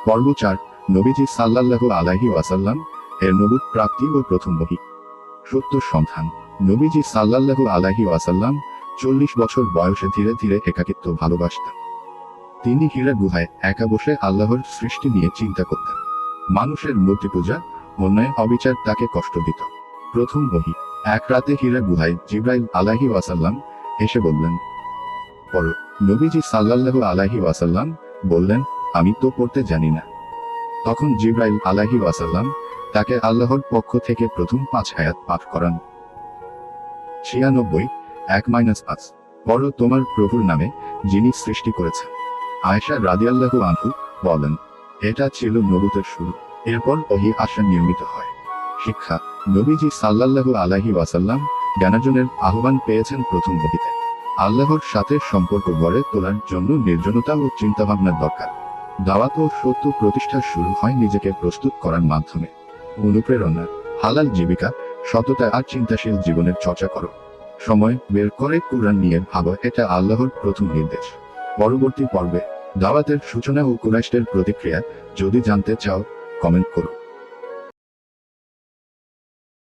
পর্ব 4। নবীজি সাল্লাল্লাহু আলাইহি ওয়াসাল্লাম এর নবুত প্রাপ্তি ও প্রথম ওহী। সত্য সন্ধান। নবীজি সাল্লাল্লাহু আলাইহি ওয়াসাল্লাম 40 বছর বয়সে ধীরে ধীরে একাকিত্ব ভালোবাসতেন। তিনি হীরা গুহায় একা বসে আল্লাহর সৃষ্টি নিয়ে চিন্তা করতেন। মানুষের মূর্তি পূজা, অন্যায় অবিচার তাকে কষ্ট দিত। প্রথম ওহী। এক রাতে হীরা গুহায় জিবরাইল আলাইহি ওয়াসাল্লাম এসে বললেন, পড়ো। নবীজি সাল্লাল্লাহু আলাইহি ওয়াসাল্লাম বললেন, আমি তো পড়তে জানি না। তখন জিবরাইল আলাইহি ওয়াসাল্লাম তাকে আল্লাহর পক্ষ থেকে প্রথম 5 আয়াত পাঠ করান। 96 1-5। পড়ো তোমার প্রভুর নামে, যিনি সৃষ্টি করেছেন। আয়েশা রাদিয়াল্লাহু আনহু বলেন, এটা ছিল নবুতের শুরু। এরপর ওহী আসা নিয়মিত হয়। শিক্ষা। নবীজি সাল্লাল্লাহু আলাইহি ওয়াসাল্লাম জ্ঞানার্জনের আহ্বান পেয়েছেন প্রথম ওহীতে। আল্লাহর সাথে সম্পর্ক গড়ে তোলার জন্য নির্জনতা ও চিন্তাভাবনার দরকার। দাওয়াত ও সত্য প্রতিষ্ঠা শুরু হয় নিজেকে প্রস্তুত করার মাধ্যমে। অনুপ্রেরণা। হালাল জীবিকা, সততা আর চিন্তাশীল জীবনের চর্চা করো। সময় বের করে কুরআন নিয়ে ভাবো, এটা আল্লাহর প্রথম নির্দেশ। পরবর্তী পর্বে দাওয়াতের সূচনা ও কুরাইশদের প্রতিক্রিয়া যদি জানতে চাও, কমেন্ট করো।